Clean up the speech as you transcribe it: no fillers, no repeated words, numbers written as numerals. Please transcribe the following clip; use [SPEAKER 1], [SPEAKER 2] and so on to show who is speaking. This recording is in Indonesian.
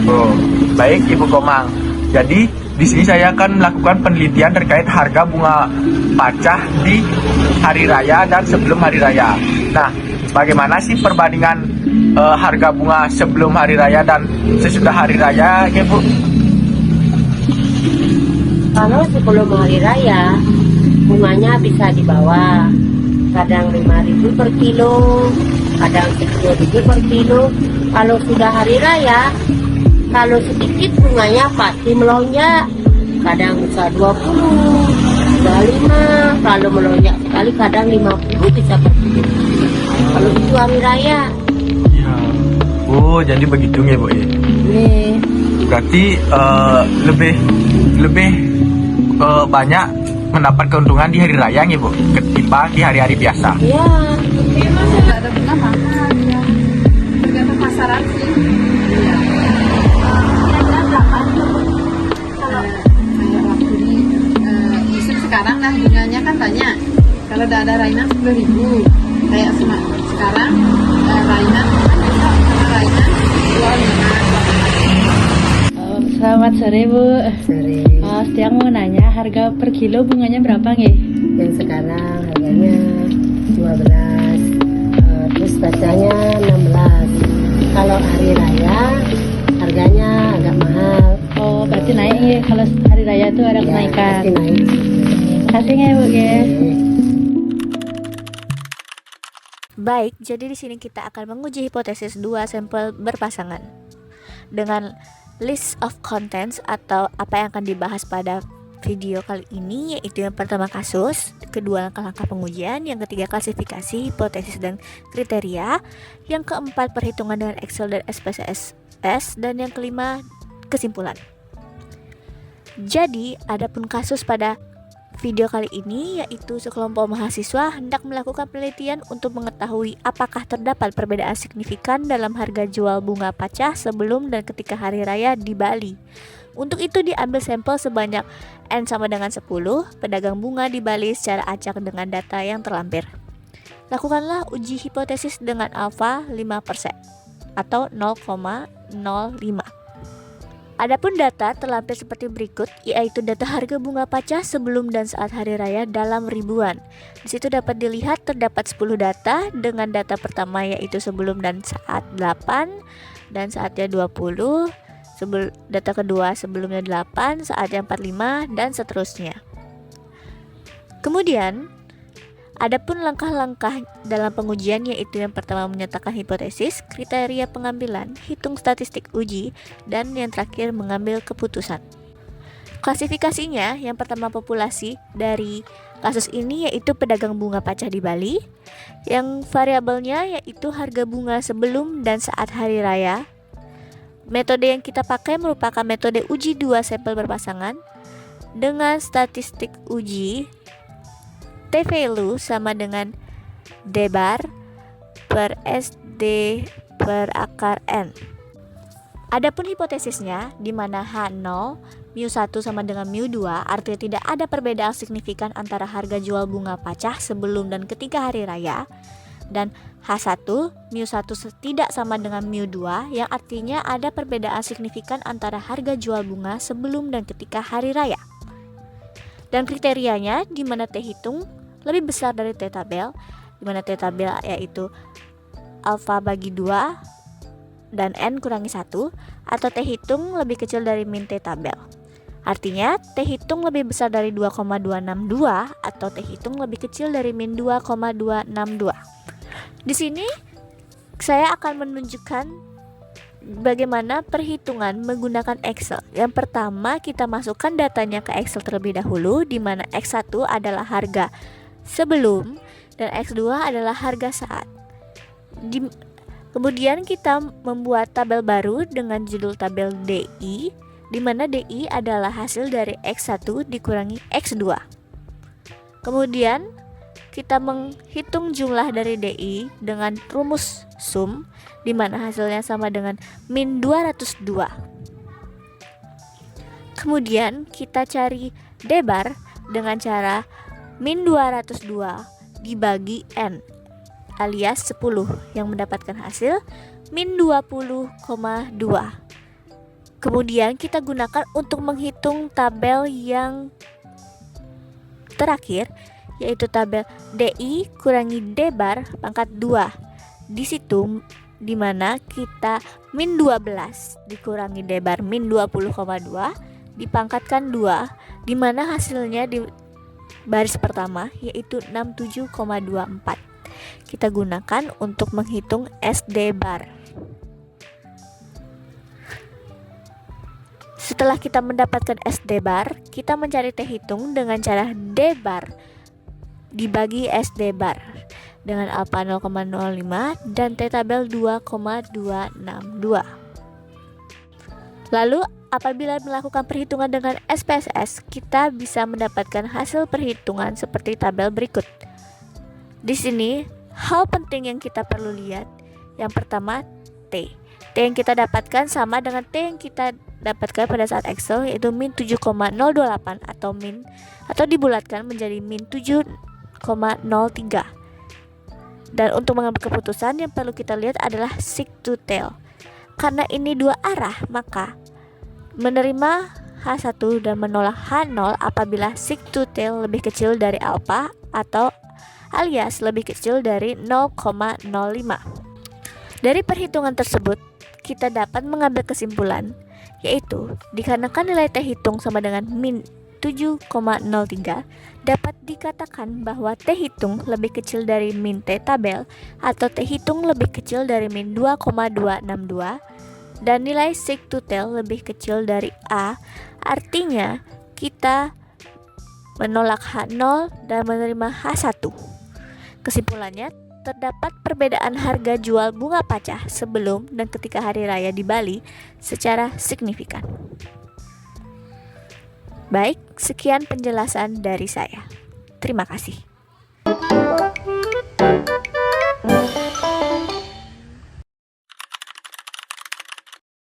[SPEAKER 1] Oh, baik Ibu Komang. Jadi di sini saya akan melakukan penelitian terkait harga bunga pacah di hari raya dan sebelum hari raya. Nah, bagaimana sih perbandingan harga bunga sebelum hari raya dan sesudah hari raya, ya Bu?
[SPEAKER 2] Kalau sebelum hari raya, bunganya bisa di bawah. Kadang 5.000 per kilo, kadang 10.000 per kilo. Kalau sudah hari raya, kalau sedikit bunganya pasti melonjak. Kadang bisa 20, bisa 5. Kalau melonjak sekali kadang 50 bisa per kilo. Kalau itu hari raya.
[SPEAKER 1] Ya. Oh, jadi begitu ya Bu ya.
[SPEAKER 2] Nih,
[SPEAKER 1] Berarti lebih banyak mendapat keuntungan di hari raya ya Bu, ketimbang di hari-hari biasa.
[SPEAKER 2] ya.
[SPEAKER 3] Nggak ada bunga mahal ya, tergantung pasaran sih. Iya. Kira-kira berapa kalau kayak waktu di musim sekarang lah bunganya kan banyak. Kalau udah ada rainan 10.000, kayak sekarang rainan kalau rainan 25.
[SPEAKER 4] Selamat sore Bu.
[SPEAKER 2] Sore.
[SPEAKER 4] Setiang mau nanya harga per kilo bunganya berapa nggih?
[SPEAKER 2] Yang sekarang harganya 12, terus bacanya 16. Kalau hari raya harganya agak mahal.
[SPEAKER 4] Oh berarti naik nggih, kalau hari raya itu ada kenaikan.
[SPEAKER 2] Pasti naik.
[SPEAKER 4] Makasih nggih Bu nggih.
[SPEAKER 5] Baik, jadi di sini kita akan menguji hipotesis dua sampel berpasangan dengan list of contents atau apa yang akan dibahas pada video kali ini, yaitu yang pertama kasus, kedua langkah-langkah pengujian, yang ketiga klasifikasi, hipotesis dan kriteria, yang keempat perhitungan dengan Excel dan SPSS, dan yang kelima kesimpulan. Jadi, adapun kasus pada video kali ini yaitu sekelompok mahasiswa hendak melakukan penelitian untuk mengetahui apakah terdapat perbedaan signifikan dalam harga jual bunga pacah sebelum dan ketika hari raya di Bali. Untuk itu diambil sampel sebanyak N sama dengan 10 pedagang bunga di Bali secara acak dengan data yang terlampir. Lakukanlah uji hipotesis dengan alfa 5% atau 0,05. Adapun data terlampir seperti berikut, yaitu data harga bunga pacah sebelum dan saat hari raya dalam ribuan. Di situ dapat dilihat terdapat 10 data dengan data pertama yaitu sebelum dan saat 8 dan saatnya 20, data kedua sebelumnya 8, saatnya 45 dan seterusnya. Kemudian adapun langkah-langkah dalam pengujian yaitu yang pertama menyatakan hipotesis, kriteria pengambilan, hitung statistik uji, dan yang terakhir mengambil keputusan. Klasifikasinya, yang pertama populasi dari kasus ini yaitu pedagang bunga pacah di Bali, yang variabelnya yaitu harga bunga sebelum dan saat hari raya. Metode yang kita pakai merupakan metode uji dua sampel berpasangan dengan statistik uji T-value sama dengan D bar per SD per akar N. Adapun hipotesisnya di mana H0 mu1 sama dengan mu2 artinya tidak ada perbedaan signifikan antara harga jual bunga pacah sebelum dan ketika hari raya, dan H1 mu1 tidak sama dengan mu2 yang artinya ada perbedaan signifikan antara harga jual bunga sebelum dan ketika hari raya. Dan kriterianya di mana T hitung lebih besar dari T tabel, di mana T tabel yaitu alfa bagi 2 dan N kurangi 1, atau T hitung lebih kecil dari min T tabel. Artinya T hitung lebih besar dari 2,262 atau T hitung lebih kecil dari min 2,262. Di sini saya akan menunjukkan bagaimana perhitungan menggunakan Excel. Yang pertama kita masukkan datanya ke Excel terlebih dahulu, di mana X1 adalah harga sebelum dan X2 adalah harga saat. Kemudian kita membuat tabel baru dengan judul tabel DI, di mana DI adalah hasil dari X1 dikurangi X2. Kemudian kita menghitung jumlah dari DI dengan rumus sum, di mana hasilnya sama dengan min 202. Kemudian kita cari D-bar dengan cara min 202 dibagi N alias 10 yang mendapatkan hasil min 20,2. Kemudian kita gunakan untuk menghitung tabel yang terakhir, yaitu tabel DI kurangi D-bar pangkat 2. Di situ dimana kita min 12 dikurangi D-bar min 20,2 dipangkatkan 2, dimana hasilnya di baris pertama yaitu 67,24. Kita gunakan untuk menghitung SD-bar. Setelah kita mendapatkan SD-bar, kita mencari T hitung dengan cara D-bar dibagi SD-bar dengan alfa 0,05 dan T tabel 2,262. Lalu apabila melakukan perhitungan dengan SPSS, kita bisa mendapatkan hasil perhitungan seperti tabel berikut. Di sini, hal penting yang kita perlu lihat, yang pertama T. T yang kita dapatkan sama dengan T yang kita dapatkan pada saat Excel, yaitu min 7,028 atau dibulatkan menjadi min 7,03. Dan untuk mengambil keputusan yang perlu kita lihat adalah seek to tail. Karena ini dua arah, maka menerima H1 dan menolak H0 apabila seek to tail lebih kecil dari alpha atau alias lebih kecil dari 0,05. Dari perhitungan tersebut, kita dapat mengambil kesimpulan, yaitu dikarenakan nilai T hitung sama dengan min 7,03, dapat dikatakan bahwa T hitung lebih kecil dari min T tabel atau T hitung lebih kecil dari min 2,262 dan nilai seek to tail lebih kecil dari A. Artinya kita menolak H0 dan menerima H1. Kesimpulannya, terdapat perbedaan harga jual bunga pacah sebelum dan ketika hari raya di Bali secara signifikan. Baik, sekian penjelasan dari saya. Terima kasih.